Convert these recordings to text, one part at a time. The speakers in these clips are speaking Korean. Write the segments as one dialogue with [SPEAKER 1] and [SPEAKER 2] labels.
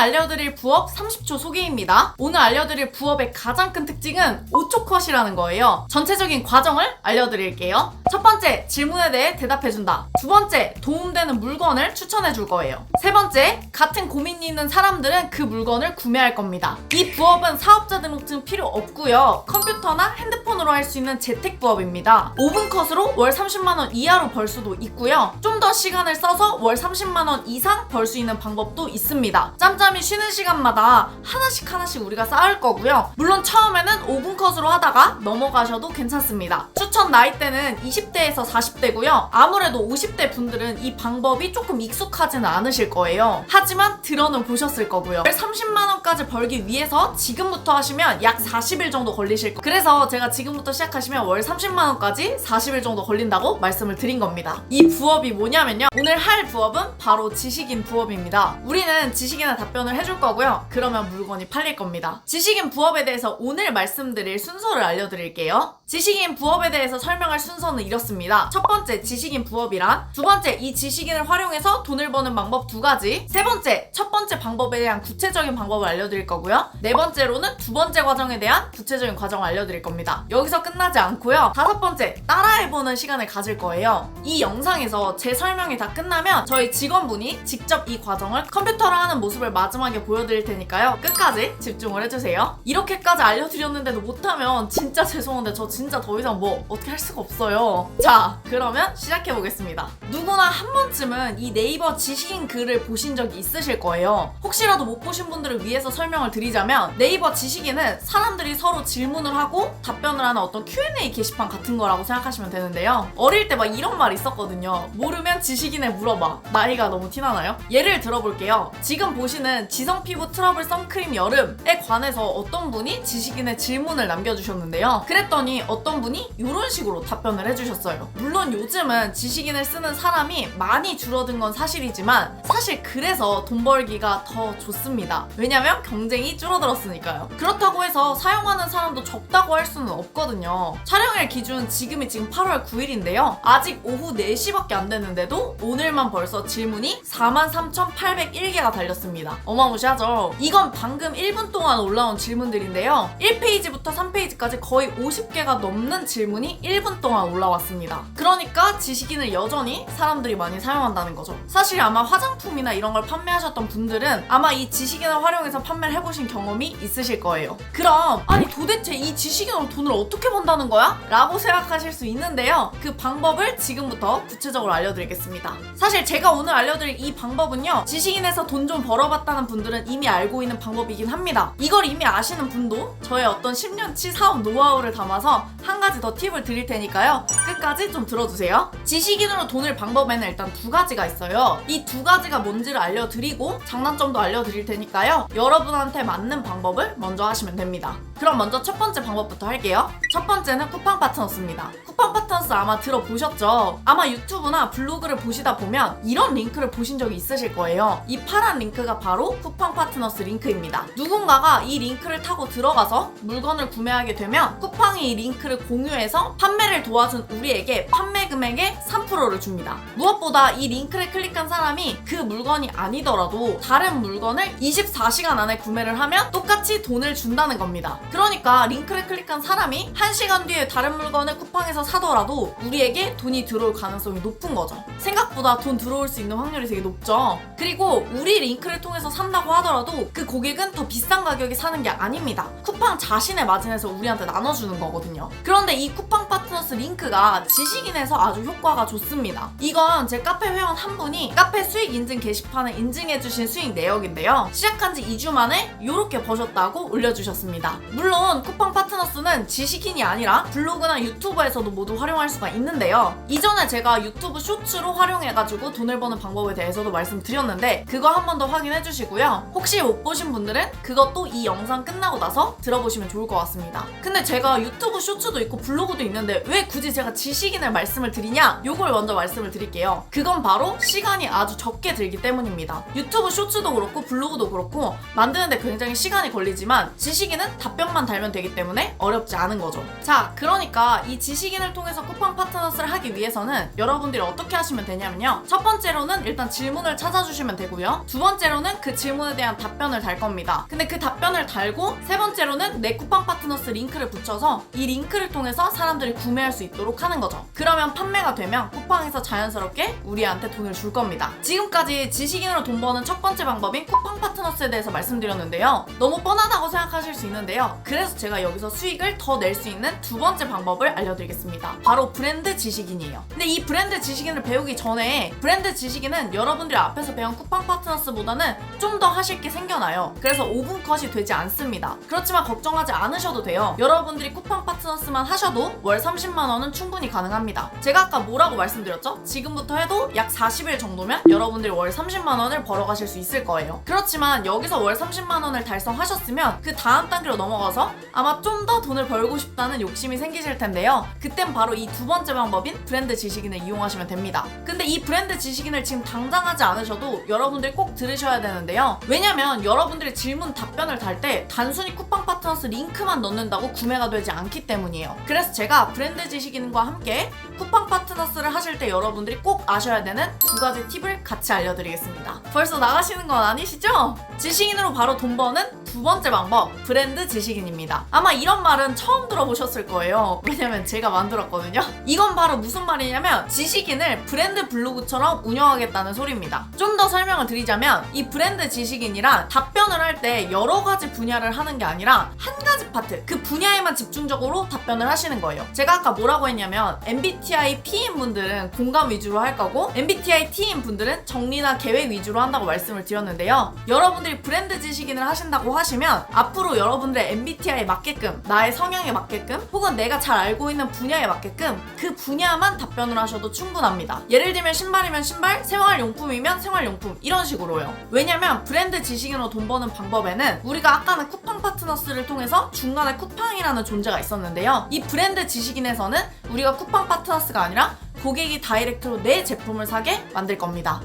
[SPEAKER 1] 알려드릴 부업 30초 소개입니다. 오늘 알려드릴 부업의 가장 큰 특징은 5초 컷이라는 거예요. 전체적인 과정을 알려드릴게요. 첫 번째, 질문에 대해 대답해준다. 두 번째, 도움되는 물건을 추천해줄 거예요. 세 번째, 같은 고민이 있는 사람들은 그 물건을 구매할 겁니다. 이 부업은 사업자 등록증 필요 없고요. 컴퓨터나 핸드폰으로 할 수 있는 재택 부업입니다. 5분 컷으로 월 30만원 이하로 벌 수도 있고요. 좀 더 시간을 써서 월 30만원 이상 벌 수 있는 방법도 있습니다. 짬짬이 쉬는 시간마다 하나씩 우리가 쌓을 거고요. 물론 처음에는 5분 컷으로 하다가 넘어가셔도 괜찮습니다. 추천 나이대는 20대에서 40대고요. 아무래도 50대 분들은 이 방법이 조금 익숙하지는 않으실 거예요. 하지만 들어는 보셨을 거고요. 월 30만원까지 벌기 위해서 지금부터 하시면 약 40일 정도 걸리실 거예요. 그래서 제가 지금부터 시작하시면 월 30만원까지 40일 정도 걸린다고 말씀을 드린 겁니다. 이 부업이 뭐냐면요. 오늘 할 부업은 바로 지식인 부업입니다. 우리는 지식인의 답변을 해줄 거고요. 그러면 물건이 팔릴 겁니다. 지식인 부업에 대해서 오늘 말씀드릴 순서를 알려드릴게요. 지식인 부업에 대해서 설명할 순서는 이렇습니다. 첫 번째, 지식인 부업이란. 두 번째, 이 지식인을 활용해서 돈을 버는 방법 2가지. 세 번째, 첫 번째 방법에 대한 구체적인 방법을 알려드릴 거고요. 네 번째로는 두 번째 과정에 대한 구체적인 과정을 알려드릴 겁니다. 여기서 끝나지 않고요. 다섯 번째, 따라해보는 시간을 가질 거예요. 이 영상에서 제 설명이 다 끝나면 저희 직원분이 직접 이 과정을 컴퓨터로 하는 모습을 마지막에 보여드릴 테니까요. 끝까지 집중을 해주세요. 이렇게까지 알려드렸는데도 못하면 진짜 죄송한데 저 진짜 더 이상 뭐 어떻게 할 수가 없어요. 자, 그러면 시작해보겠습니다. 누구나 한 번쯤은 이 네이버 지식인 글을 보신 적이 있으실 거예요. 혹시라도 못 보신 분들을 위해서 설명을 드리자면 네이버 지식인은 사람들이 서로 질문을 하고 답변을 하는 어떤 Q&A 게시판 같은 거라고 생각하시면 되는데요. 어릴 때 막 이런 말 있었거든요. 모르면 지식인에 물어봐. 나이가 너무 티나나요? 예를 들어볼게요. 지금 보시는 지성 피부 트러블 선크림 여름에 관해서 어떤 분이 지식인의 질문을 남겨주셨는데요. 그랬더니 어떤 분이 이런 식으로 답변을 해주셨어요. 물론 요즘은 지식인을 쓰는 사람이 많이 줄어든 건 사실이지만 사실 그래서 돈 벌기가 더 좋습니다. 왜냐면 경쟁이 줄어들었으니까요. 그렇다고 해서 사용하는 사람도 적다고 할 수는 없거든요. 촬영일 기준 지금 8월 9일인데요. 아직 오후 4시밖에 안 됐는데도 오늘만 벌써 질문이 43,801개가 달렸습니다. 어마무시하죠? 이건 방금 1분 동안 올라온 질문들인데요. 1페이지부터 3페이지까지 거의 50개가 넘는 질문이 1분 동안 올라왔습니다. 그러니까 지식인을 여전히 사람들이 많이 사용한다는 거죠. 사실 아마 화장품이나 이런 걸 판매하셨던 분들은 아마 이 지식인을 활용해서 판매를 해보신 경험이 있으실 거예요. 그럼 아니 도대체 이 지식인으로 돈을 어떻게 번다는 거야? 라고 생각하실 수 있는데요. 그 방법을 지금부터 구체적으로 알려드리겠습니다. 사실 제가 오늘 알려드릴 이 방법은요. 지식인에서 돈 좀 벌어봤다는 분들은 이미 알고 있는 방법이긴 합니다. 이걸 이미 아시는 분도 저의 어떤 10년치 사업 노하우를 담아서 한 가지 더 팁을 드릴 테니까요. 끝까지 좀 들어주세요. 지식인으로 돈을 방법에는 일단 2가지가 있어요. 이 2가지가 뭔지를 알려드리고 장단점도 알려드릴 테니까요. 여러분한테 맞는 방법을 먼저 하시면 됩니다. 그럼 먼저 첫 번째 방법부터 할게요. 첫 번째는 쿠팡 파트너스입니다. 쿠팡 파트너스 아마 들어보셨죠? 아마 유튜브나 블로그를 보시다 보면 이런 링크를 보신 적이 있으실 거예요. 이 파란 링크가 바로 쿠팡 파트너스 링크입니다. 누군가가 이 링크를 타고 들어가서 물건을 구매하게 되면 쿠팡이 이 링크를 공유해서 판매를 도와준 우리에게 판매 금액의 3%를 줍니다. 무엇보다 이 링크를 클릭한 사람이 그 물건이 아니더라도 다른 물건을 24시간 안에 구매를 하면 똑같이 돈을 준다는 겁니다. 그러니까 링크를 클릭한 사람이 1시간 뒤에 다른 물건을 쿠팡에서 사더라도 우리에게 돈이 들어올 가능성이 높은 거죠. 생각보다 돈 들어올 수 있는 확률이 되게 높죠. 그리고 우리 링크를 통해서 산다고 하더라도 그 고객은 더 비싼 가격에 사는 게 아닙니다. 쿠팡 자신의 마진에서 우리한테 나눠주는 거거든요. 그런데 이 쿠팡 파트너스 링크가 지식인에서 아주 효과가 좋습니다. 이건 제 카페 회원 한 분이 카페 수익 인증 게시판에 인증해주신 수익 내역인데요. 시작한 지 2주 만에 이렇게 버셨다고 올려주셨습니다. 물론 쿠팡 파트너스는 지식인이 아니라 블로그나 유튜브에서도 모두 활용할 수가 있는데요. 이전에 제가 유튜브 쇼츠로 활용해가지고 돈을 버는 방법에 대해서도 말씀드렸는데 그거 한 번 더 확인해 주시고요. 혹시 못 보신 분들은 그것도 이 영상 끝나고 나서 들어보시면 좋을 것 같습니다. 근데 제가 유튜브 쇼츠도 있고 블로그도 있는데 왜 굳이 제가 지식인 지식인을 말씀을 드리냐? 요걸 먼저 말씀을 드릴게요. 그건 바로 시간이 아주 적게 들기 때문입니다. 유튜브 쇼츠도 그렇고 블로그도 그렇고 만드는데 굉장히 시간이 걸리지만 지식인은 답변만 달면 되기 때문에 어렵지 않은 거죠. 자, 그러니까 이 지식인을 통해서 쿠팡 파트너스를 하기 위해서는 여러분들이 어떻게 하시면 되냐면요. 첫 번째로는 일단 질문을 찾아주시면 되고요. 두 번째로는 그 질문에 대한 답변을 달 겁니다. 근데 그 답변을 달고 세 번째로는 내 쿠팡 파트너스 링크를 붙여서 이 링크를 통해서 사람들이 구매할 수 있도록 하는 거죠. 그러면 판매가 되면 쿠팡에서 자연스럽게 우리한테 돈을 줄 겁니다. 지금까지 지식인으로 돈 버는 첫 번째 방법인 쿠팡 파트너스에 대해서 말씀드렸는데요. 너무 뻔하다고 생각하실 수 있는데요. 그래서 제가 여기서 수익을 더 낼 수 있는 두 번째 방법을 알려드리겠습니다. 바로 브랜드 지식인이에요. 근데 이 브랜드 지식인을 배우기 전에 브랜드 지식인은 여러분들이 앞에서 배운 쿠팡 파트너스보다는 좀 더 하실 게 생겨나요. 그래서 5분 컷이 되지 않습니다. 그렇지만 걱정하지 않으셔도 돼요. 여러분들이 쿠팡 파트너스만 하셔도 월 30만원은 충분히 가능합니다. 제가 아까 뭐라고 말씀드렸죠? 지금부터 해도 약 40일 정도면 여러분들이 월 30만원을 벌어가실 수 있을 거예요. 그렇지만 여기서 월 30만원을 달성하셨으면 그 다음 단계로 넘어가서 아마 좀 더 돈을 벌고 싶다는 욕심이 생기실 텐데요. 그땐 바로 이 두 번째 방법인 브랜드 지식인을 이용하시면 됩니다. 근데 이 브랜드 지식인을 지금 당장 하지 않으셔도 여러분들이 꼭 들으셔야 되는데요. 왜냐면 여러분들이 질문 답변을 달 때 단순히 쿠팡 파트너스 링크만 넣는다고 구매가 되지 않기 때문이에요. 그래서 제가 브랜드 지식인과 함께 쿠팡 파트너스를 하실 때 여러분들이 꼭 아셔야 되는 두 가지 팁을 같이 알려드리겠습니다. 벌써 나가시는 건 아니시죠? 지식인으로 바로 돈 버는 두 번째 방법, 브랜드 지식인입니다. 아마 이런 말은 처음 들어보셨을 거예요. 왜냐면 제가 만들었거든요. 이건 바로 무슨 말이냐면 지식인을 브랜드 블로그처럼 운영하겠다는 소리입니다. 좀 더 설명을 드리자면 이 브랜드 지식인이란 답변을 할 때 여러 가지 분야를 하는 게 아니라 한 가지 파트, 그 분야에만 집중적으로 답변을 하시는 거예요. 제가 아까 뭐라고 했냐면 MBTI P인 분들은 공감 위주로 할 거고 MBTI T인 분들은 정리나 계획 위주로 한다고 말씀을 드렸는데요. 여러분들이 브랜드 지식인을 하신다고 하시면 앞으로 여러분들의 MBTI에 맞게끔, 나의 성향에 맞게끔, 혹은 내가 잘 알고 있는 분야에 맞게끔 그 분야만 답변을 하셔도 충분합니다. 예를 들면 신발이면 신발, 생활용품이면 생활용품, 이런 식으로요. 왜냐면 브랜드 지식인으로 돈 버는 방법에는 우리가 아까는 쿠팡 파트너스를 통해서 중간에 쿠팡이라는 존재가 있었는데요. 이 브랜드 지식인에서는 우리가 쿠팡 파트너스가 아니라 고객이 다이렉트로 내 제품을 사게 만들 겁니다.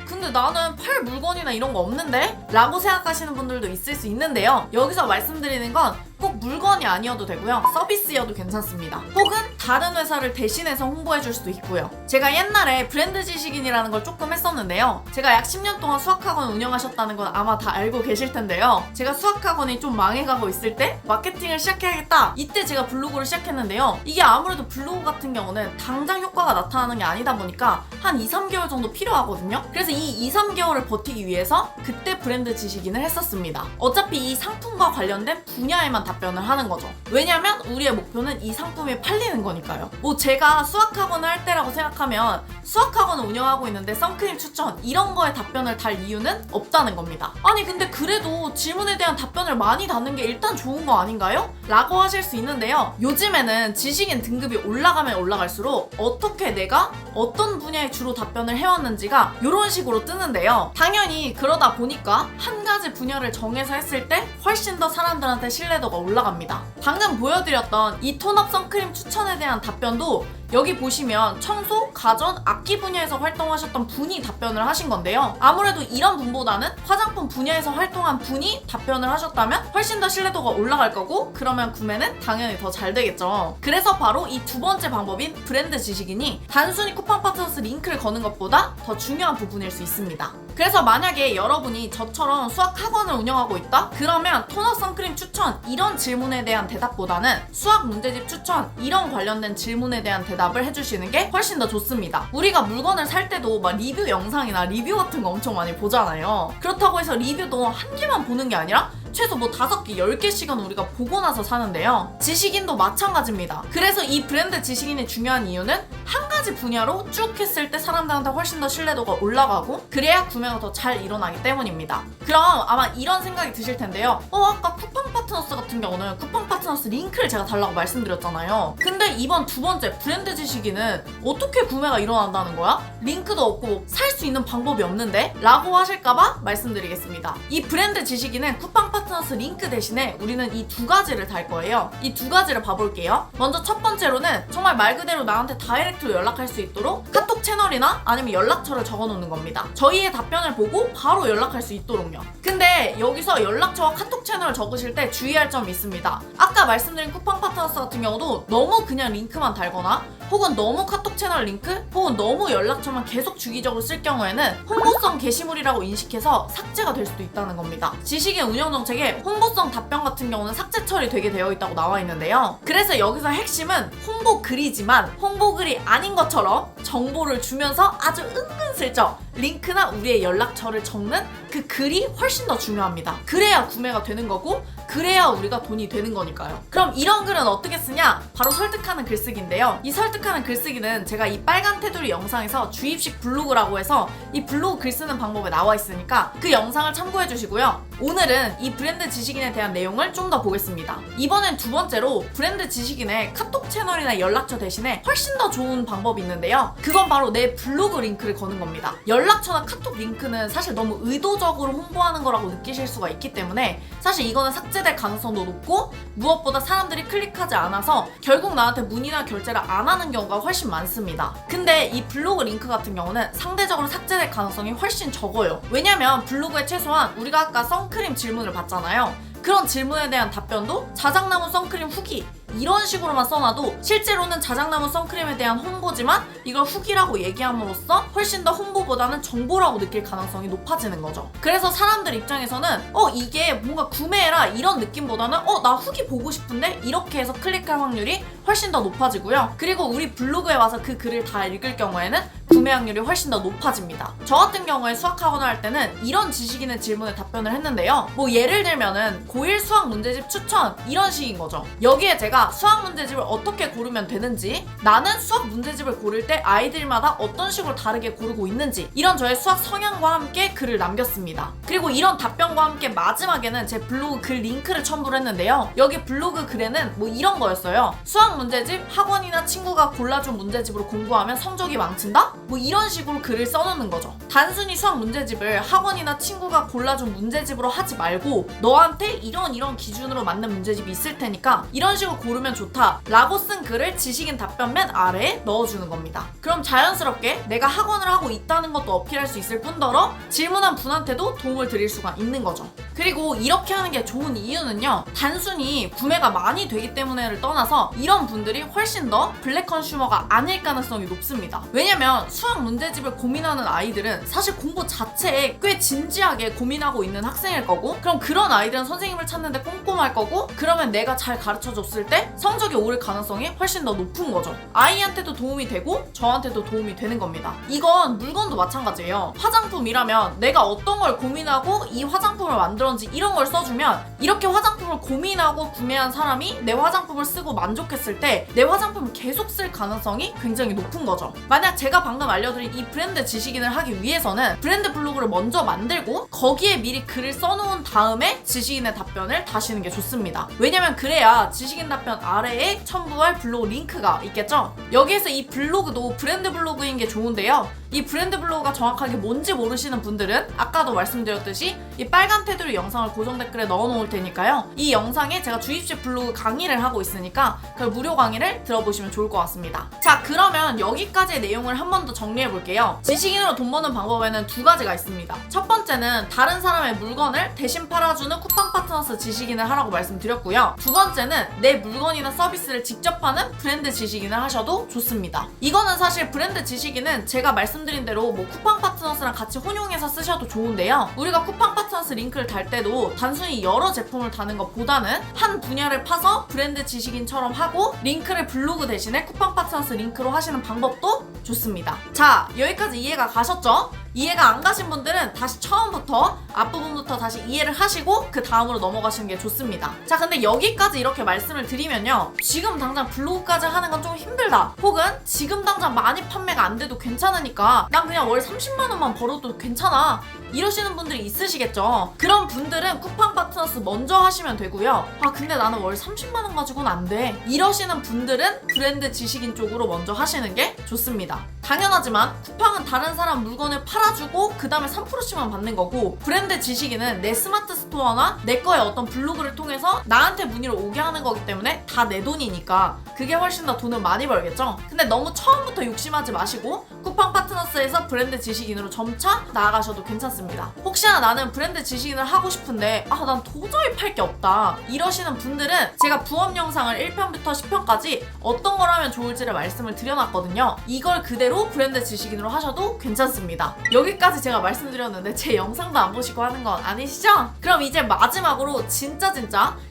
[SPEAKER 1] 근데 나는 팔 물건이나 이런 거 없는데? 라고 생각하시는 분들도 있을 수 있는데요. 여기서 말씀드리는 건 꼭 물건이 아니어도 되고요. 서비스여도 괜찮습니다. 혹은 다른 회사를 대신해서 홍보해줄 수도 있고요. 제가 옛날에 브랜드 지식인이라는 걸 조금 했었는데요. 제가 약 10년 동안 수학학원 운영하셨다는 건 아마 다 알고 계실 텐데요. 제가 수학학원이 좀 망해가고 있을 때 마케팅을 시작해야겠다. 이때 제가 블로그를 시작했는데요. 이게 아무래도 블로그 같은 경우는 당장 효과가 나타나는 게 아니다 보니까 한 2-3개월 정도 필요하거든요. 그래서 이 2-3개월을 버티기 위해서 그때 브랜드 지식인을 했었습니다. 어차피 이 상품과 관련된 분야에만 답변을 하는 거죠. 왜냐면 우리의 목표는 이 상품이 팔리는 거니까요. 뭐 제가 수학학원을 할 때라고 생각하면 수학학원을 운영하고 있는데 선크림 추천 이런 거에 답변을 달 이유는 없다는 겁니다. 아니 근데 그래도 질문에 대한 답변을 많이 다는 게 일단 좋은 거 아닌가요? 라고 하실 수 있는데요. 요즘에는 지식인 등급이 올라가면 올라갈수록 어떻게 내가 어떤 분야에 주로 답변을 해왔는지가 이런 식으로 뜨는데요. 당연히 그러다 보니까 한 가지 분야를 정해서 했을 때 훨씬 더 사람들한테 신뢰도가 올라갑니다. 방금 보여드렸던 이 톤업 선크림 추천에 대한 답변도 여기 보시면 청소, 가전, 악기 분야에서 활동하셨던 분이 답변을 하신 건데요. 아무래도 이런 분보다는 화장품 분야에서 활동한 분이 답변을 하셨다면 훨씬 더 신뢰도가 올라갈 거고 그러면 구매는 당연히 더 잘 되겠죠. 그래서 바로 이 두 번째 방법인 브랜드 지식인이 단순히 쿠팡 파트너스 링크를 거는 것보다 더 중요한 부분일 수 있습니다. 그래서 만약에 여러분이 저처럼 수학 학원을 운영하고 있다? 그러면 토너 선크림 추천 이런 질문에 대한 대답보다는 수학 문제집 추천 이런 관련된 질문에 대한 대답을 해주시는 게 훨씬 더 좋습니다. 우리가 물건을 살 때도 막 리뷰 영상이나 리뷰 같은 거 엄청 많이 보잖아요. 그렇다고 해서 리뷰도 한 개만 보는 게 아니라 최소 뭐 5개, 10개씩은 우리가 보고 나서 사는데요. 지식인도 마찬가지입니다. 그래서 이 브랜드 지식인의 중요한 이유는 한 가지 가지 분야로 쭉 했을 때 사람들한테 훨씬 더 신뢰도가 올라가고 그래야 구매가 더 잘 일어나기 때문입니다. 그럼 아마 이런 생각이 드실 텐데요. 아까 쿠팡 파트너스 같은 경우는 쿠팡 파트너스 링크를 제가 달라고 말씀드렸잖아요. 근데 이번 두 번째 브랜드 지식인은 어떻게 구매가 일어난다는 거야? 링크도 없고 살 수 있는 방법이 없는데? 라고 하실까봐 말씀드리겠습니다. 이 브랜드 지식인은 쿠팡 파트너스 링크 대신에 우리는 이 두 가지를 달 거예요. 이 두 가지를 봐볼게요. 먼저 첫 번째로는 정말 말 그대로 나한테 다이렉트로 연락할 수 있도록 카톡 채널이나 아니면 연락처를 적어놓는 겁니다. 저희의 답변을 보고 바로 연락할 수 있도록요. 근데 여기서 연락처와 카톡 채널을 적으실 때 주의할 점이 있습니다. 아까 말씀드린 쿠팡 파트너스 같은 경우도 너무 그냥 링크만 달거나 혹은 너무 카톡 채널 링크 혹은 너무 연락처만 계속 주기적으로 쓸 경우에는 홍보성 게시물이라고 인식해서 삭제가 될 수도 있다는 겁니다. 지식인 운영 정책에 홍보성 답변 같은 경우는 삭제 처리되게 되어 있다고 나와 있는데요. 그래서 여기서 핵심은 홍보 글이지만 홍보 글이 아닌 것처럼 정보를 주면서 아주 은근슬쩍 링크나 우리의 연락처를 적는 그 글이 훨씬 더 중요합니다. 그래야 구매가 되는 거고 그래야 우리가 돈이 되는 거니까요. 그럼 이런 글은 어떻게 쓰냐? 바로 설득하는 글쓰기인데요. 이 설득하는 글쓰기는 제가 이 빨간 테두리 영상에서 주입식 블로그라고 해서 이 블로그 글 쓰는 방법에 나와 있으니까 그 영상을 참고해 주시고요. 오늘은 이 브랜드 지식인에 대한 내용을 좀 더 보겠습니다. 이번엔 두 번째로 브랜드 지식인의 카톡 채널이나 연락처 대신에 훨씬 더 좋은 방법이 있는데요. 그건 바로 내 블로그 링크를 거는 겁니다. 연락처나 카톡 링크는 사실 너무 의도적으로 홍보하는 거라고 느끼실 수가 있기 때문에 사실 이거는 삭제될 가능성도 높고 무엇보다 사람들이 클릭하지 않아서 결국 나한테 문의나 결제를 안 하는 경우가 훨씬 많습니다. 근데 이 블로그 링크 같은 경우는 상대적으로 삭제될 가능성이 훨씬 적어요. 왜냐면 블로그에 최소한 우리가 아까 선크림 질문을 받잖아요. 그런 질문에 대한 답변도 자작나무 선크림 후기 이런 식으로만 써놔도 실제로는 자작나무 선크림에 대한 홍보지만 이걸 후기라고 얘기함으로써 훨씬 더 홍보보다는 정보라고 느낄 가능성이 높아지는 거죠. 그래서 사람들 입장에서는 이게 뭔가 구매해라 이런 느낌보다는 나 후기 보고 싶은데 이렇게 해서 클릭할 확률이 훨씬 더 높아지고요. 그리고 우리 블로그에 와서 그 글을 다 읽을 경우에는 구매 확률이 훨씬 더 높아집니다. 저 같은 경우에 수학학원을 할 때는 이런 지식인의 질문에 답변을 했는데요. 예를 들면은 고1 수학 문제집 추천 이런 식인 거죠. 여기에 제가 수학 문제집을 어떻게 고르면 되는지, 나는 수학 문제집을 고를 때 아이들마다 어떤 식으로 다르게 고르고 있는지 이런 저의 수학 성향과 함께 글을 남겼습니다. 그리고 이런 답변과 함께 마지막에는 제 블로그 글 링크를 첨부를 했는데요. 여기 블로그 글에는 이런 거였어요. 수학 문제집 학원이나 친구가 골라준 문제집으로 공부하면 성적이 망친다? 이런 식으로 글을 써놓는 거죠. 단순히 수학 문제집을 학원이나 친구가 골라준 문제집으로 하지 말고 너한테 이런 기준으로 맞는 문제집이 있을 테니까 이런 식으로 고르면 좋다 라고 쓴 글을 지식인 답변 맨 아래에 넣어주는 겁니다. 그럼 자연스럽게 내가 학원을 하고 있다는 것도 어필할 수 있을 뿐더러 질문한 분한테도 도움을 드릴 수가 있는 거죠. 그리고 이렇게 하는 게 좋은 이유는요, 단순히 구매가 많이 되기 때문에를 떠나서 이런 분들이 훨씬 더 블랙 컨슈머가 아닐 가능성이 높습니다. 왜냐면 수학 문제집을 고민하는 아이들은 사실 공부 자체에 꽤 진지하게 고민하고 있는 학생일 거고, 그럼 그런 아이들은 선생님을 찾는데 꼼꼼할 거고, 그러면 내가 잘 가르쳐줬을 때 성적이 오를 가능성이 훨씬 더 높은 거죠. 아이한테도 도움이 되고 저한테도 도움이 되는 겁니다. 이건 물건도 마찬가지예요. 화장품이라면 내가 어떤 걸 고민하고 이 화장품을 만들었는지 이런 걸 써주면 이렇게 화장품을 고민하고 구매한 사람이 내 화장품을 쓰고 만족했을 때 내 화장품을 계속 쓸 가능성이 굉장히 높은 거죠. 만약 제가 방금 알려드린 이 브랜드 지식인을 하기 위해서는 브랜드 블로그를 먼저 만들고 거기에 미리 글을 써놓은 다음에 지식인의 답변을 다시는 게 좋습니다. 왜냐면 그래야 지식인 답변 아래에 첨부할 블로그 링크가 있겠죠? 여기에서 이 블로그도 브랜드 블로그인 게 좋은데요. 이 브랜드 블로그가 정확하게 뭔지 모르시는 분들은 아까도 말씀드렸듯이 이 빨간 테두리 영상을 고정 댓글에 넣어놓을 테니까요. 이 영상에 제가 주입식 블로그 강의를 하고 있으니까 그 무료 강의를 들어보시면 좋을 것 같습니다. 자, 그러면 여기까지의 내용을 한 번 더 정리해볼게요. 지식인으로 돈 버는 방법에는 두 가지가 있습니다. 첫 번째는 다른 사람의 물건을 대신 팔아주는 쿠팡 파트너스 지식인을 하라고 말씀드렸고요. 두 번째는 내 물건이나 서비스를 직접 파는 브랜드 지식인을 하셔도 좋습니다. 이거는 사실 브랜드 지식인은 제가 말씀드린 대로 쿠팡 파트너스랑 같이 혼용해서 쓰셔도 좋은데요. 우리가 쿠팡 파트너스 링크를 달 때도 단순히 여러 제품을 다는 것보다는 한 분야를 파서 브랜드 지식인처럼 하고 링크를 블로그 대신에 쿠팡 파트너스 링크로 하시는 방법도 좋습니다. 자, 여기까지 이해가 가셨죠? 이해가 안 가신 분들은 다시 처음부터 앞부분부터 다시 이해를 하시고 그 다음으로 넘어가시는 게 좋습니다. 자, 근데 여기까지 이렇게 말씀을 드리면요, 지금 당장 블로그까지 하는 건 좀 힘들다, 혹은 지금 당장 많이 판매가 안 돼도 괜찮으니까 난 그냥 월 30만 원만 벌어도 괜찮아, 이러시는 분들이 있으시겠죠. 그런 분들은 쿠팡 파트너스 먼저 하시면 되고요. 아, 근데 나는 월 30만 원 가지고는 안 돼, 이러시는 분들은 브랜드 지식인 쪽으로 먼저 하시는 게 좋습니다. 당연하지만 쿠팡은 다른 사람 물건을 팔아주고 그 다음에 3%씩만 받는 거고, 브랜드 지식인은 내 스마트 스토어나 내 거의 어떤 블로그를 통해서 나한테 문의를 오게 하는 거기 때문에 다 내 돈이니까 그게 훨씬 더 돈을 많이 벌겠죠. 근데 너무 처음부터 욕심하지 마시고 쿠팡 파트너스에서 브랜드 지식인으로 점차 나아가셔도 괜찮습니다. 혹시나 나는 브랜드 지식인을 하고 싶은데 난 도저히 팔 게 없다, 이러시는 분들은 제가 부업 영상을 1편부터 10편까지 어떤 걸 하면 좋을지를 말씀을 드려놨거든요. 이걸 그대로 브랜드 지식인으로 하셔도 괜찮습니다. 여기까지 제가 말씀드렸는데 제 영상도 안 보시고 하는 건 아니시죠? 그럼 이제 마지막으로 진짜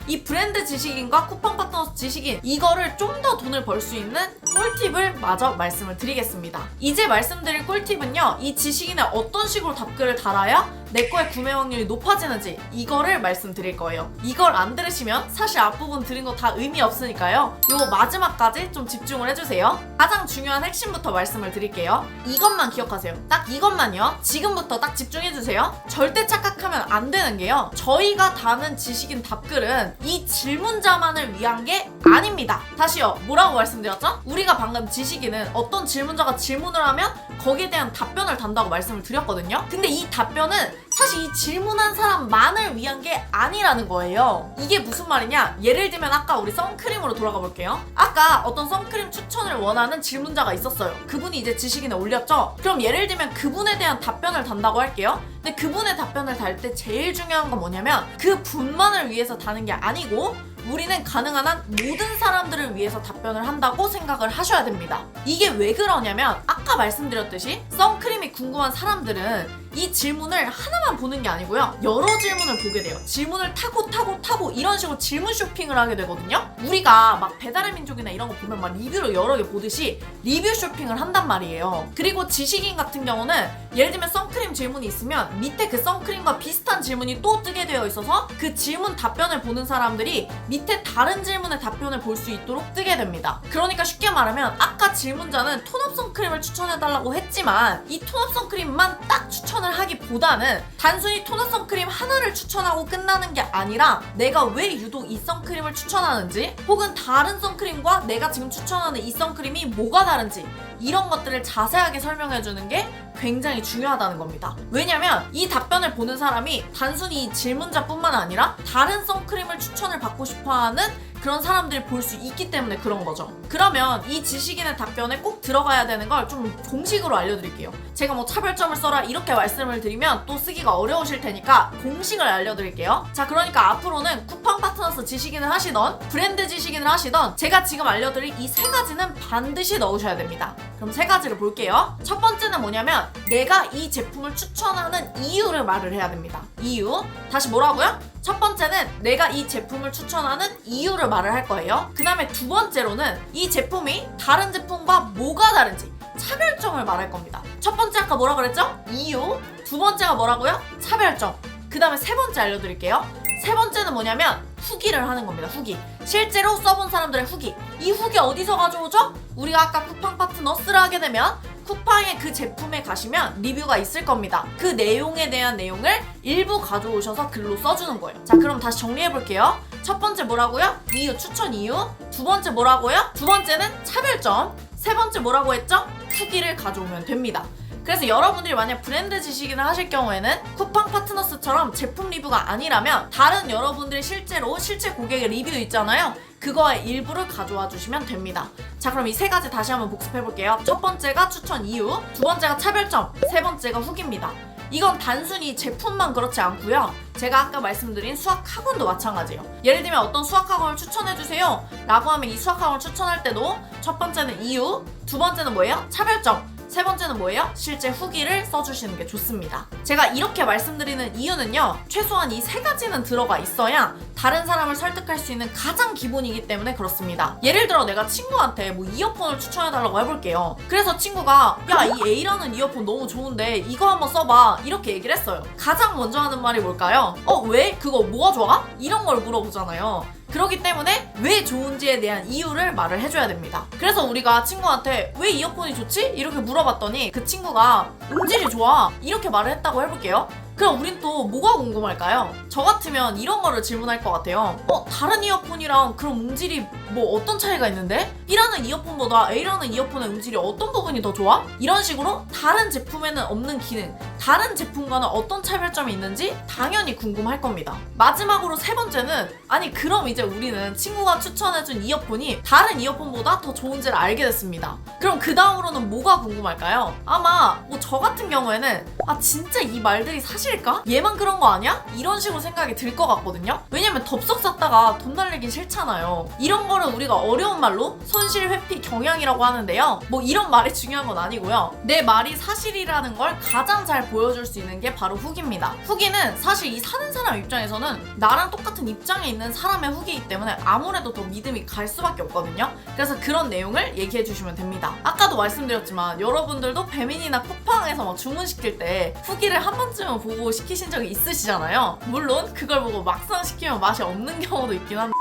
[SPEAKER 1] 이 브랜드 지식인과 쿠팡 파트너스 지식인, 이거를 좀 더 돈을 벌 수 있는 꿀팁을 마저 말씀을 드리겠습니다. 이제 말씀드릴 꿀팁은요, 이 지식인에 어떤 식으로 답글을 달아야 내 거의 구매 확률이 높아지는지, 이거를 말씀드릴 거예요. 이걸 안 들으시면 사실 앞부분 들은 거 다 의미 없으니까요, 요거 마지막까지 좀 집중을 해주세요. 가장 중요한 핵심부터 말씀을 드릴게요. 이것만 기억하세요. 딱 이것만요. 지금부터 딱 집중해주세요. 절대 착각하면 안 되는 게요, 저희가 다는 지식인 답글은 이 질문자만을 위한 게 아닙니다. 다시요, 뭐라고 말씀드렸죠? 우리가 방금 지식인은 어떤 질문자가 질문을 하면 거기에 대한 답변을 단다고 말씀을 드렸거든요. 근데 이 답변은 사실 이 질문한 사람만을 위한 게 아니라는 거예요. 이게 무슨 말이냐? 예를 들면 아까 우리 선크림으로 돌아가 볼게요. 아까 어떤 선크림 추천을 원하는 질문자가 있었어요. 그분이 이제 지식인에 올렸죠? 그럼 예를 들면 그분에 대한 답변을 단다고 할게요. 근데 그분의 답변을 달 때 제일 중요한 건 뭐냐면 그 분만을 위해서 다는 게 아니고 우리는 가능한 한 모든 사람들을 위해서 답변을 한다고 생각을 하셔야 됩니다. 이게 왜 그러냐면 아까 말씀드렸듯이 선크림이 궁금한 사람들은 이 질문을 하나만 보는 게 아니고요, 여러 질문을 보게 돼요. 질문을 타고 이런 식으로 질문 쇼핑을 하게 되거든요. 우리가 막 배달의 민족이나 이런 거 보면 막 리뷰를 여러 개 보듯이 리뷰 쇼핑을 한단 말이에요. 그리고 지식인 같은 경우는 예를 들면 선크림 질문이 있으면 밑에 그 선크림과 비슷한 질문이 또 뜨게 되어 있어서 그 질문 답변을 보는 사람들이 밑에 다른 질문의 답변을 볼 수 있도록 뜨게 됩니다. 그러니까 쉽게 말하면 아까 질문자는 톤업 선크림을 추천해달라고 했지만 이 톤업 선크림만 딱 추천을 하기보다는 단순히 톤업 선크림 하나를 추천하고 끝나는 게 아니라 내가 왜 유독 이 선크림을 추천하는지, 혹은 다른 선크림과 내가 지금 추천하는 이 선크림이 뭐가 다른지, 이런 것들을 자세하게 설명해주는 게 굉장히 중요하다는 겁니다. 왜냐면 이 답변을 보는 사람이 단순히 이 질문자뿐만 아니라 다른 선크림을 추천을 받고 싶어하는 그런 사람들이 볼 수 있기 때문에 그런 거죠. 그러면 이 지식인의 답변에 꼭 들어가야 되는 걸 좀 공식으로 알려드릴게요. 제가 뭐 차별점을 써라 이렇게 말씀을 드리면 또 쓰기가 어려우실 테니까 공식을 알려드릴게요. 자, 그러니까 앞으로는 쿠팡 파트너스 지식인을 하시던 브랜드 지식인을 하시던 제가 지금 알려드릴 이 세 가지는 반드시 넣으셔야 됩니다. 그럼 세 가지를 볼게요. 첫 번째는 뭐냐면 내가 이 제품을 추천하는 이유를 말을 해야 됩니다. 이유. 다시 뭐라고요? 첫 번째는 내가 이 제품을 추천하는 이유를 말을 할 거예요. 그 다음에 두 번째로는 이 제품이 다른 제품과 뭐가 다른지, 차별점을 말할 겁니다. 첫 번째 아까 뭐라 그랬죠? 이유. 두 번째가 뭐라고요? 차별점. 그 다음에 세 번째 알려드릴게요. 세 번째는 뭐냐면 후기를 하는 겁니다. 후기. 실제로 써본 사람들의 후기. 이 후기 어디서 가져오죠? 우리가 아까 쿠팡 파트너스를 하게 되면 쿠팡의 그 제품에 가시면 리뷰가 있을 겁니다. 그 내용에 대한 내용을 일부 가져오셔서 글로 써주는 거예요. 자, 그럼 다시 정리해볼게요. 첫 번째 뭐라고요? 이유, 추천 이유. 두 번째 뭐라고요? 두 번째는 차별점. 세 번째 뭐라고 했죠? 후기를 가져오면 됩니다. 그래서 여러분들이 만약 브랜드 지식인을 하실 경우에는 쿠팡 파트너스처럼 제품 리뷰가 아니라면 다른 여러분들이 실제 고객의 리뷰 있잖아요. 그거의 일부를 가져와 주시면 됩니다. 자, 그럼 이 세 가지 다시 한번 복습해볼게요. 첫 번째가 추천 이유, 두 번째가 차별점, 세 번째가 후기입니다. 이건 단순히 제품만 그렇지 않고요. 제가 아까 말씀드린 수학학원도 마찬가지예요. 예를 들면 어떤 수학학원을 추천해주세요 라고 하면 이 수학학원을 추천할 때도 첫 번째는 이유, 두 번째는 뭐예요? 차별점, 세 번째는 뭐예요? 실제 후기를 써주시는 게 좋습니다. 제가 이렇게 말씀드리는 이유는요, 최소한 이 세 가지는 들어가 있어야 다른 사람을 설득할 수 있는 가장 기본이기 때문에 그렇습니다. 예를 들어 내가 친구한테 뭐 이어폰을 추천해달라고 해볼게요. 그래서 친구가 야, 이 A라는 이어폰 너무 좋은데 이거 한번 써봐, 이렇게 얘기를 했어요. 가장 먼저 하는 말이 뭘까요? 왜? 그거 뭐가 좋아? 이런 걸 물어보잖아요. 그렇기 때문에 왜 좋은지에 대한 이유를 말을 해줘야 됩니다. 그래서 우리가 친구한테 왜 이어폰이 좋지? 이렇게 물어봤더니 그 친구가 음질이 좋아, 이렇게 말을 했다고 해볼게요. 그럼 우린 또 뭐가 궁금할까요? 저 같으면 이런 거를 질문할 것 같아요. 다른 이어폰이랑 그럼 음질이 뭐 어떤 차이가 있는데? B라는 이어폰보다 A라는 이어폰의 음질이 어떤 부분이 더 좋아? 이런 식으로 다른 제품에는 없는 기능, 다른 제품과는 어떤 차별점이 있는지 당연히 궁금할 겁니다. 마지막으로 세 번째는, 아니 그럼 이제 우리는 친구가 추천해준 이어폰이 다른 이어폰보다 더 좋은지를 알게 됐습니다. 그럼 그 다음으로는 뭐가 궁금할까요? 아마 뭐 저 같은 경우에는 진짜 이 말들이 사실일까? 얘만 그런 거 아니야? 이런 식으로 생각이 들 것 같거든요. 왜냐면 덥석 샀다가 돈 날리기 싫잖아요. 이런 거를 우리가 어려운 말로 손실 회피 경향이라고 하는데요. 뭐 이런 말이 중요한 건 아니고요. 내 말이 사실이라는 걸 가장 잘 보여줄 수 있는 게 바로 후기입니다. 후기는 사실 이 사는 사람 입장에서는 나랑 똑같은 입장에 있는 사람의 후기이기 때문에 아무래도 더 믿음이 갈 수밖에 없거든요. 그래서 그런 내용을 얘기해 주시면 됩니다. 아까도 말씀드렸지만 여러분들도 배민이나 쿠팡에서 막 주문시킬 때 후기를 한 번쯤은 보고 시키신 적이 있으시잖아요. 물론 그걸 보고 막상 시키면 맛이 없는 경우도 있긴 한데,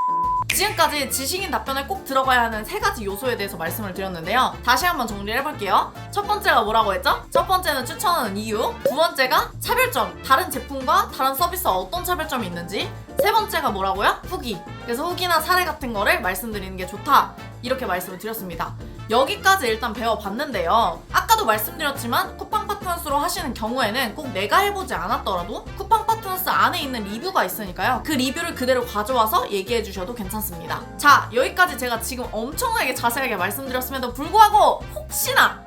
[SPEAKER 1] 지금까지 지식인 답변에 꼭 들어가야 하는 세 가지 요소에 대해서 말씀을 드렸는데요. 다시 한번 정리를 해볼게요. 첫 번째가 뭐라고 했죠? 첫 번째는 추천하는 이유, 두 번째가 차별점, 다른 제품과 다른 서비스와 어떤 차별점이 있는지, 세 번째가 뭐라고요? 후기. 그래서 후기나 사례 같은 거를 말씀드리는 게 좋다, 이렇게 말씀을 드렸습니다. 여기까지 일단 배워봤는데요. 아까도 말씀드렸지만 쿠팡 파트너스로 하시는 경우에는 꼭 내가 해보지 않았더라도 쿠팡 파트너스 안에 있는 리뷰가 있으니까요. 그 리뷰를 그대로 가져와서 얘기해 주셔도 괜찮습니다. 자, 여기까지 제가 지금 엄청나게 자세하게 말씀드렸음에도 불구하고 혹시나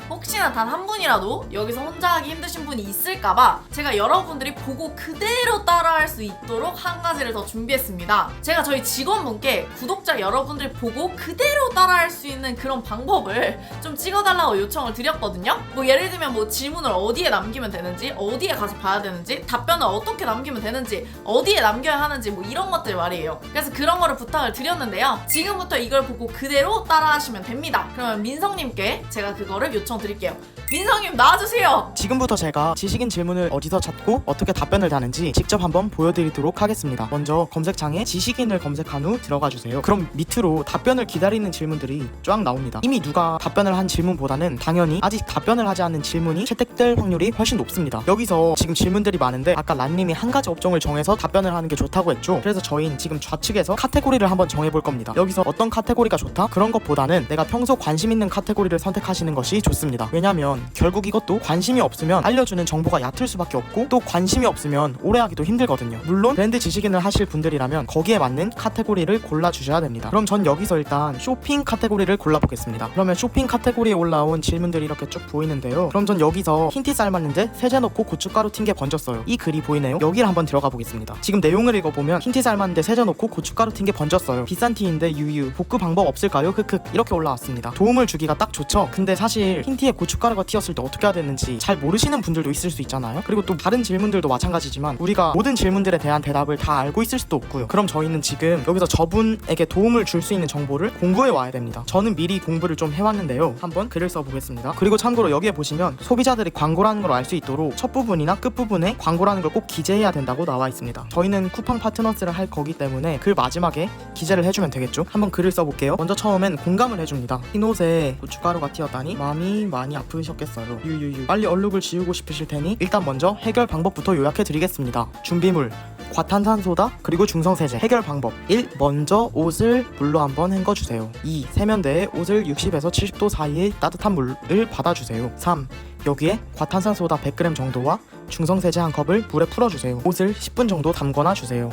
[SPEAKER 1] 단 한 분이라도 여기서 혼자 하기 힘드신 분이 있을까봐 제가 여러분들이 보고 그대로 따라할 수 있도록 한 가지를 더 준비했습니다. 제가 저희 직원분께 구독자 여러분들이 보고 그대로 따라할 수 있는 그런 방법을 좀 찍어달라고 요청을 드렸거든요. 뭐 예를 들면 뭐 질문을 어디에 남기면 되는지, 어디에 가서 봐야 되는지, 답변을 어떻게 남기면 되는지, 어디에 남겨야 하는지, 뭐 이런 것들 말이에요. 그래서 그런 거를 부탁을 드렸는데요. 지금부터 이걸 보고 그대로 따라하시면 됩니다. 그러면 민성님께 제가 그거를 요청드릴게요. 민성님 나와주세요.
[SPEAKER 2] 지금부터 제가 지식인 질문을 어디서 찾고 어떻게 답변을 다는지 직접 한번 보여드리도록 하겠습니다. 먼저 검색창에 지식인을 검색한 후 들어가 주세요. 그럼 밑으로 답변을 기다리는 질문들이 쫙 나옵니다. 이미 누가 답변을 한 질문보다는 당연히 아직 답변을 하지 않은 질문이 채택될 확률이 훨씬 높습니다. 여기서 지금 질문들이 많은데 아까 란님이 한 가지 업종을 정해서 답변을 하는 게 좋다고 했죠. 그래서 저희는 지금 좌측에서 카테고리를 한번 정해볼 겁니다. 여기서 어떤 카테고리가 좋다? 그런 것보다는 내가 평소 관심 있는 카테고리를 선택하시는 것이 좋습니다. 왜냐면 결국 이것도 관심이 없으면 알려주는 정보가 얕을 수밖에 없고, 또 관심이 없으면 오래 하기도 힘들거든요. 물론 브랜드 지식인을 하실 분들이라면 거기에 맞는 카테고리를 골라주셔야 됩니다. 그럼 전 여기서 일단 쇼핑 카테고리를 골라보겠습니다. 그러면 쇼핑 카테고리에 올라온 질문들이 이렇게 쭉 보이는데요. 그럼 전 여기서 흰티 삶았는데 세제 넣고 고춧가루 튄 게 번졌어요, 이 글이 보이네요. 여기를 한번 들어가 보겠습니다. 지금 내용을 읽어보면 흰티 삶았는데 세제 넣고 고춧가루 튄 게 번졌어요, 비싼 티인데 유유, 볶음 방법 없을까요? 크크, 이렇게 올라왔습니다. 도움을 주기가 딱 좋죠. 근데 사실 흰티에 고춧가루가 튀었을 때 어떻게 해야 되는지 잘 모르시는 분들도 있을 수 있잖아요. 그리고 또 다른 질문들도 마찬가지지만 우리가 모든 질문들에 대한 대답을 다 알고 있을 수도 없고요. 그럼 저희는 지금 여기서 저분에게 도움을 줄 수 있는 정보를 공부해 와야 됩니다. 저는 미리 공부를 좀 해왔는데요. 한번 글을 써보겠습니다. 그리고 참고로 여기에 보시면 소비자들이 광고라는 걸 알 수 있도록 첫 부분이나 끝 부분에 광고라는 걸 꼭 기재해야 된다고 나와 있습니다. 저희는 쿠팡 파트너스를 할 거기 때문에 글 마지막에 기재를 해주면 되겠죠. 한번 글을 써볼게요. 먼저 처음엔 공감을 해줍니다. 흰 옷에 고춧가루가 튀었다니 마음이 많이 아프셨겠어요. 유유유. 빨리 얼룩을 지우고 싶으실 테니 일단 먼저 해결 방법부터 요약해 드리겠습니다. 준비물, 과탄산소다, 그리고 중성세제. 해결 방법: 1. 먼저 옷을 물로 한번 헹궈주세요. 2. 세면대에 옷을 60에서 70도 사이의 따뜻한 물을 받아주세요. 3. 여기에 과탄산소다 100g 정도와 중성세제 한 컵을 물에 풀어주세요. 옷을 10분 정도 담궈놔 주세요.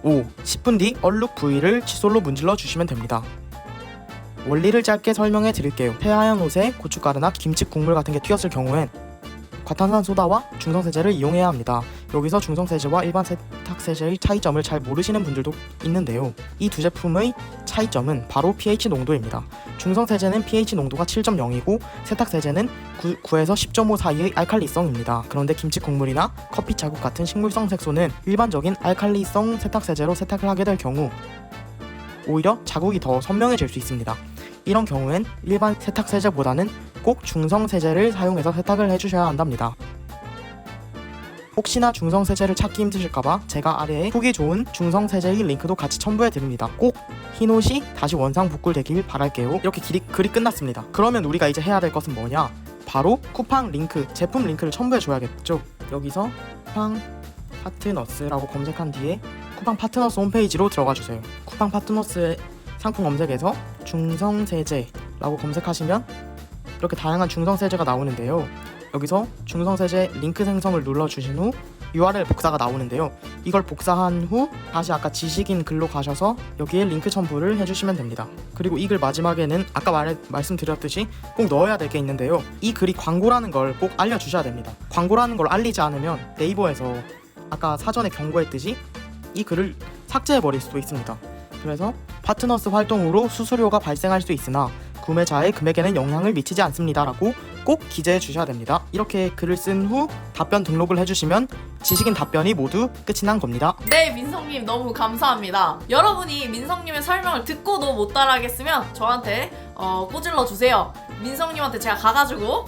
[SPEAKER 2] 5. 10분 뒤 얼룩 부위를 칫솔로 문질러 주시면 됩니다. 원리를 짧게 설명해 드릴게요. 새하얀 옷에 고춧가루나 김치 국물 같은 게 튀었을 경우엔 과탄산소다와 중성세제를 이용해야 합니다. 여기서 중성세제와 일반 세탁세제의 차이점을 잘 모르시는 분들도 있는데요. 이 두 제품의 차이점은 바로 pH 농도입니다. 중성세제는 pH 농도가 7.0이고 세탁세제는 9에서 10.5 사이의 알칼리성입니다. 그런데 김치 국물이나 커피 자국 같은 식물성 색소는 일반적인 알칼리성 세탁세제로 세탁을 하게 될 경우 오히려 자국이 더 선명해질 수 있습니다. 이런 경우엔 일반 세탁세제보다는 꼭 중성세제를 사용해서 세탁을 해주셔야 한답니다. 혹시나 중성세제를 찾기 힘드실까봐 제가 아래에 후기 좋은 중성세제의 링크도 같이 첨부해드립니다. 꼭 흰옷이 다시 원상복구되길 바랄게요. 이렇게 글이 끝났습니다. 그러면 우리가 이제 해야 될 것은 뭐냐? 바로 쿠팡 링크, 제품 링크를 첨부해줘야겠죠. 여기서 쿠팡 파트너스라고 검색한 뒤에 쿠팡 파트너스 홈페이지로 들어가주세요. 쿠팡 파트너스의 상품 검색에서 중성세제라고 검색하시면 이렇게 다양한 중성세제가 나오는데요. 여기서 중성세제 링크 생성을 눌러주신 후 URL 복사가 나오는데요. 이걸 복사한 후 다시 아까 지식인 글로 가셔서 여기에 링크 첨부를 해주시면 됩니다. 그리고 이 글 마지막에는 아까 말씀드렸듯이 꼭 넣어야 될 게 있는데요. 이 글이 광고라는 걸 꼭 알려주셔야 됩니다. 광고라는 걸 알리지 않으면 네이버에서 아까 사전에 경고했듯이 이 글을 삭제해버릴 수도 있습니다. 그래서 파트너스 활동으로 수수료가 발생할 수 있으나 구매자의 금액에는 영향을 미치지 않습니다 라고 꼭 기재해 주셔야 됩니다. 이렇게 글을 쓴 후 답변 등록을 해주시면 지식인 답변이 모두 끝이 난 겁니다.
[SPEAKER 1] 네, 민성님 너무 감사합니다. 여러분이 민성님의 설명을 듣고도 못 따라하겠으면 저한테 꼬질러 주세요. 민성님한테 제가 가가지고